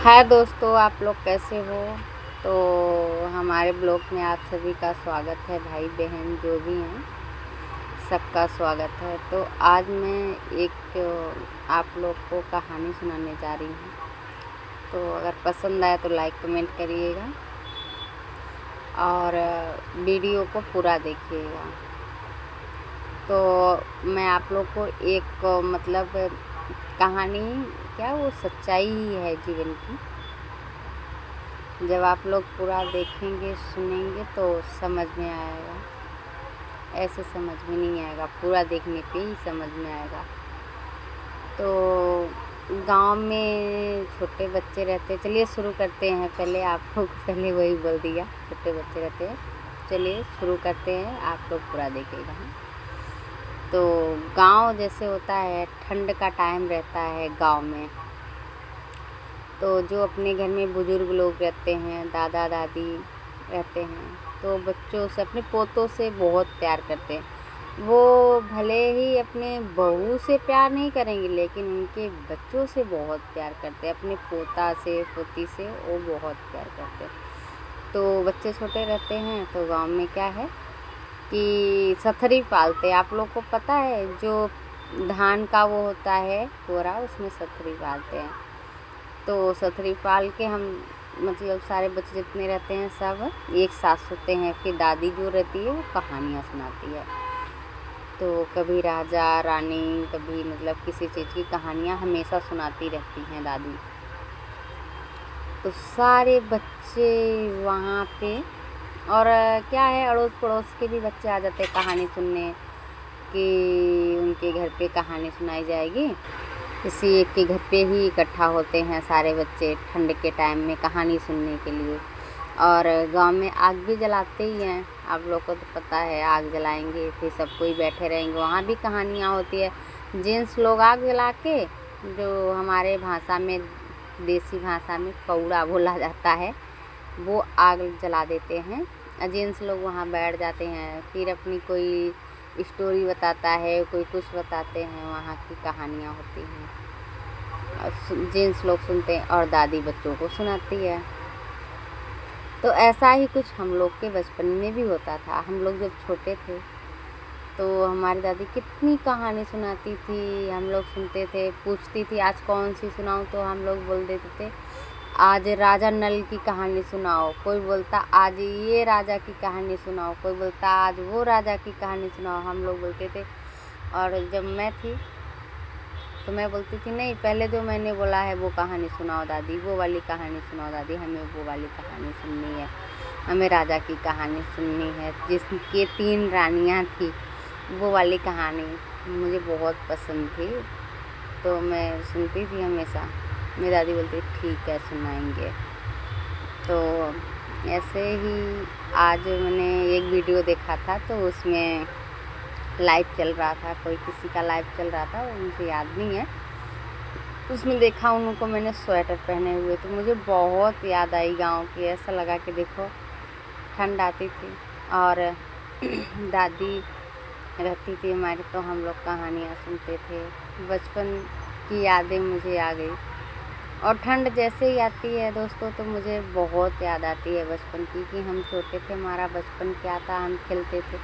हाय दोस्तों, आप लोग कैसे हो। तो हमारे ब्लॉग में आप सभी का स्वागत है। भाई बहन जो भी हैं सबका स्वागत है। तो आज मैं एक आप लोग को कहानी सुनाने जा रही हूँ। तो अगर पसंद आए तो लाइक कमेंट करिएगा और वीडियो को पूरा देखिएगा। तो मैं आप लोग को एक मतलब कहानी क्या वो सच्चाई ही है जीवन की। जब आप लोग पूरा देखेंगे सुनेंगे तो समझ में आएगा, ऐसे समझ में नहीं आएगा, पूरा देखने पे ही समझ में आएगा। तो गांव में छोटे बच्चे रहते, चलिए शुरू करते हैं। पहले आप लोग पहले वही बोल दिया, छोटे बच्चे रहते हैं। चलिए शुरू करते हैं, आप लोग पूरा देखिएगा। तो गांव जैसे होता है, ठंड का टाइम रहता है गांव में। तो जो अपने घर में बुज़ुर्ग लोग रहते हैं, दादा दादी रहते हैं, तो बच्चों से, अपने पोतों से बहुत प्यार करते हैं। वो भले ही अपने बहू से प्यार नहीं करेंगे, लेकिन उनके बच्चों से बहुत प्यार करते हैं। अपने पोता से, पोती से वो बहुत प्यार करते हैं। तो बच्चे छोटे रहते हैं तो गांव में क्या है कि सथरी पालते हैं। आप लोग को पता है, जो धान का वो होता है कोरा, उसमें सथरी पालते हैं। तो सथरी पाल के हम मतलब सारे बच्चे जितने रहते हैं सब एक साथ सोते हैं। फिर दादी जो रहती है वो कहानियाँ सुनाती है। तो कभी राजा रानी, कभी मतलब किसी चीज़ की कहानियाँ हमेशा सुनाती रहती हैं दादी। तो सारे बच्चे वहाँ पे, और क्या है, अड़ोस पड़ोस के भी बच्चे आ जाते हैं कहानी सुनने कि उनके घर पे कहानी सुनाई जाएगी। किसी एक के घर पे ही इकट्ठा होते हैं सारे बच्चे ठंड के टाइम में कहानी सुनने के लिए। और गांव में आग भी जलाते ही हैं, आप लोग को तो पता है। आग जलाएंगे, फिर सब कोई बैठे रहेंगे, वहाँ भी कहानियाँ होती है। जेंट्स लोग आग जला के, जो हमारे भाषा में, देसी भाषा में कौड़ा बोला जाता है, वो आग जला देते हैं। जेंट्स लोग वहाँ बैठ जाते हैं, फिर अपनी कोई स्टोरी बताता है, कोई कुछ बताते हैं, वहाँ की कहानियाँ होती हैं। जेंट्स लोग सुनते हैं और दादी बच्चों को सुनाती है। तो ऐसा ही कुछ हम लोग के बचपन में भी होता था। हम लोग जब छोटे थे तो हमारी दादी कितनी कहानी सुनाती थी, हम लोग सुनते थे। पूछती थी आज कौन सी सुनाऊं, तो हम लोग बोल देते थे आज राजा नल की कहानी सुनाओ। कोई बोलता आज ये राजा की कहानी सुनाओ, कोई बोलता आज वो राजा की कहानी सुनाओ, हम लोग बोलते थे। और जब मैं थी तो मैं बोलती थी नहीं, पहले जो मैंने बोला है वो कहानी सुनाओ दादी, वो वाली कहानी सुनाओ दादी, हमें वो वाली कहानी सुननी है, हमें राजा की कहानी सुननी है जिसके 3 रानियाँ थी। वो वाली कहानी मुझे बहुत पसंद थी, तो मैं सुनती थी हमेशा। मेरी दादी बोलती ठीक है सुनाएंगे। तो ऐसे ही आज मैंने एक वीडियो देखा था, तो उसमें लाइव चल रहा था, कोई किसी का लाइव चल रहा था, वो मुझे याद नहीं है। उसमें देखा उनको मैंने स्वेटर पहने हुए, तो मुझे बहुत याद आई गांव की। ऐसा लगा कि देखो ठंड आती थी और दादी रहती थी हमारी, तो हम लोग कहानियाँ सुनते थे। बचपन की यादें मुझे आ गई। और ठंड जैसे ही आती है दोस्तों, तो मुझे बहुत याद आती है बचपन की, कि हम छोटे थे, हमारा बचपन क्या था, हम खेलते थे,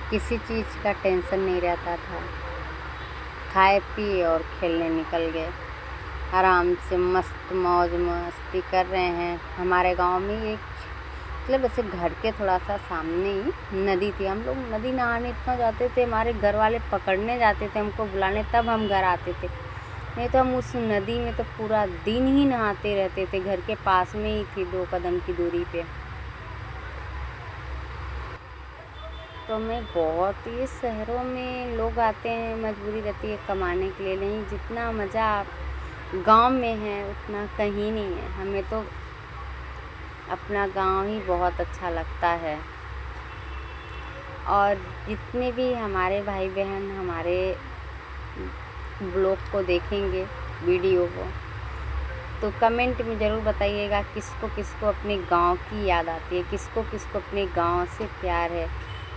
किसी चीज़ का टेंशन नहीं रहता था। खाए पिए और खेलने निकल गए, आराम से मस्त मौज मस्ती कर रहे हैं। हमारे गांव में एक मतलब ऐसे घर के थोड़ा सा सामने ही नदी थी। हम लोग नदी नहाने इतना जाते थे, हमारे घर वाले पकड़ने जाते थे हमको बुलाने, तब हम घर आते थे। नहीं तो हम उस नदी में तो पूरा दिन ही नहाते रहते थे। घर के पास में ही थी, 2 कदम की दूरी पे। तो मैं बहुत, ये शहरों में लोग आते हैं, मजबूरी रहती है कमाने के लिए, नहीं जितना मज़ा गांव में है उतना कहीं नहीं है। हमें तो अपना गांव ही बहुत अच्छा लगता है। और जितने भी हमारे भाई बहन हमारे ब्लॉग को देखेंगे, वीडियो को, तो कमेंट में ज़रूर बताइएगा किसको किसको अपने गांव की याद आती है, किसको किसको अपने गांव से प्यार है।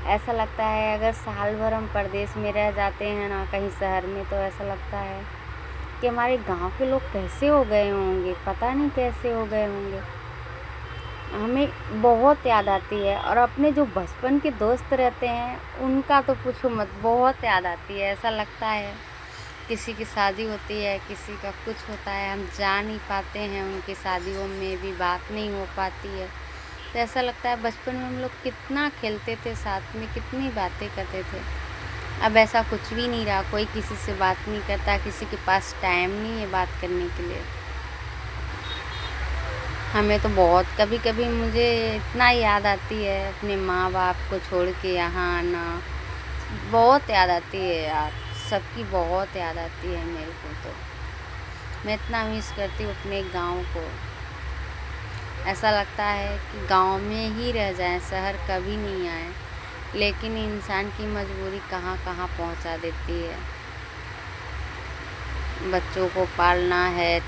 ऐसा लगता है अगर साल भर हम परदेश में रह जाते हैं ना, कहीं शहर में, तो ऐसा लगता है कि हमारे गांव के लोग कैसे हो गए होंगे, पता नहीं कैसे हो गए होंगे। हमें बहुत याद आती है। और अपने जो बचपन के दोस्त रहते हैं उनका तो पूछो मत, बहुत याद आती है। ऐसा लगता है किसी की शादी होती है, किसी का कुछ होता है, हम जा नहीं पाते हैं, उनकी शादियों में भी बात नहीं हो पाती है। तो ऐसा लगता है बचपन में हम लोग कितना खेलते थे साथ में, कितनी बातें करते थे। अब ऐसा कुछ भी नहीं रहा, कोई किसी से बात नहीं करता, किसी के पास टाइम नहीं है बात करने के लिए। हमें तो बहुत, कभी कभी मुझे इतना याद आती है अपने माँ बाप को छोड़ के यहाँ आना, बहुत याद आती है यार, सबकी बहुत याद आती है मेरे को। तो मैं इतना मिस करती हूँ अपने गांव को। ऐसा लगता है कि गांव में ही रह जाएं, शहर कभी नहीं आए। लेकिन इंसान की मजबूरी कहाँ कहाँ पहुँचा देती है। बच्चों को पालना है,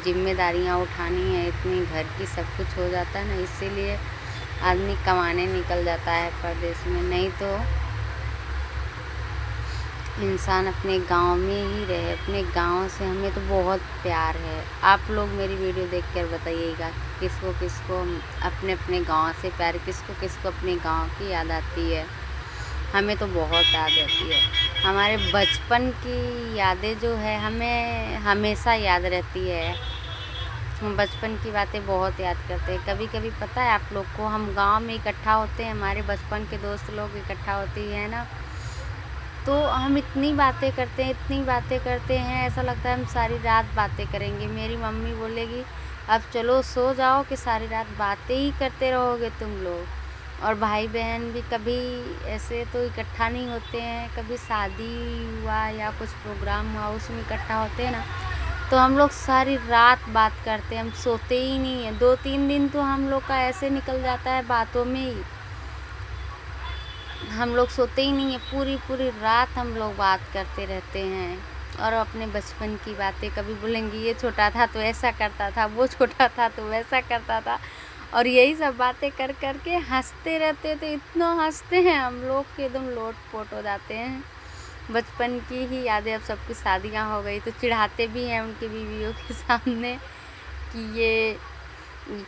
जिम्मेदारियाँ उठानी है, इतनी घर की सब कुछ हो जाता है ना, इसीलिए आदमी कमाने निकल जाता है परदेश में। नहीं तो इंसान अपने गांव में ही रहे। अपने गांव से हमें तो बहुत प्यार है। आप लोग मेरी वीडियो देखकर बताइएगा किसको किसको अपने अपने गांव से प्यार, किसको किसको अपने गांव की याद आती है। हमें तो बहुत याद आती है। हमारे बचपन की यादें जो है हमें हमेशा याद रहती है। हम बचपन की बातें बहुत याद करते हैं। कभी कभी पता है आप लोग को, हम गांव में इकट्ठा होते हैं, हमारे बचपन के दोस्त लोग इकट्ठा होती है ना, तो हम इतनी बातें करते हैं, इतनी बातें करते हैं, ऐसा लगता है हम सारी रात बातें करेंगे। मेरी मम्मी बोलेगी अब चलो सो जाओ कि सारी रात बातें ही करते रहोगे तुम लोग। और भाई बहन भी कभी ऐसे तो इकट्ठा नहीं होते हैं, कभी शादी हुआ या कुछ प्रोग्राम हुआ उसमें इकट्ठा होते हैं ना, तो हम लोग सारी रात बात करते हैं, हम सोते ही नहीं हैं। 2-3 दिन तो हम लोग का ऐसे निकल जाता है बातों में ही, हम लोग सोते ही नहीं है, पूरी पूरी रात हम लोग बात करते रहते हैं। और अपने बचपन की बातें, कभी बोलेंगी ये छोटा था तो ऐसा करता था, वो छोटा था तो वैसा करता था, और यही सब बातें कर कर के हंसते रहते थे। इतना हंसते हैं हम लोग कि एकदम लोट पोट हो जाते हैं। बचपन की ही यादें। अब सबकी शादियाँ हो गई तो चिढ़ाते भी हैं उनकी बीवियों के सामने कि ये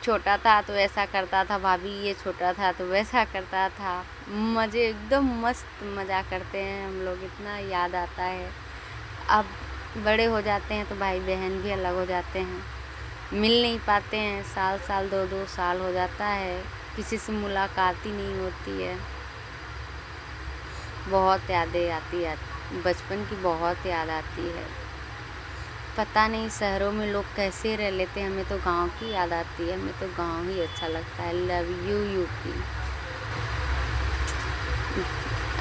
छोटा था तो ऐसा करता था, भाभी ये छोटा था तो वैसा करता था। मज़े एकदम मस्त मज़ा करते हैं हम लोग, इतना याद आता है। अब बड़े हो जाते हैं तो भाई बहन भी अलग हो जाते हैं, मिल नहीं पाते हैं, साल साल 2-2 साल हो जाता है, किसी से मुलाकात ही नहीं होती है। बहुत यादें आती है, बचपन की बहुत याद आती है। पता नहीं शहरों में लोग कैसे रह लेते हैं, हमें तो गांव की याद आती है, हमें तो गांव ही अच्छा लगता है। Love you UP.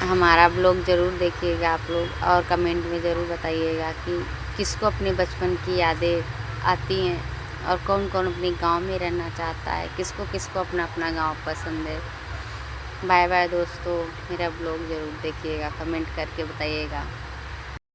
हमारा ब्लॉग ज़रूर देखिएगा आप लोग, और कमेंट में ज़रूर बताइएगा कि किसको अपने बचपन की यादें आती हैं और कौन कौन अपने गांव में रहना चाहता है, किसको किसको अपना अपना गांव पसंद है। बाय बाय दोस्तों, मेरा ब्लॉग ज़रूर देखिएगा, कमेंट करके बताइएगा।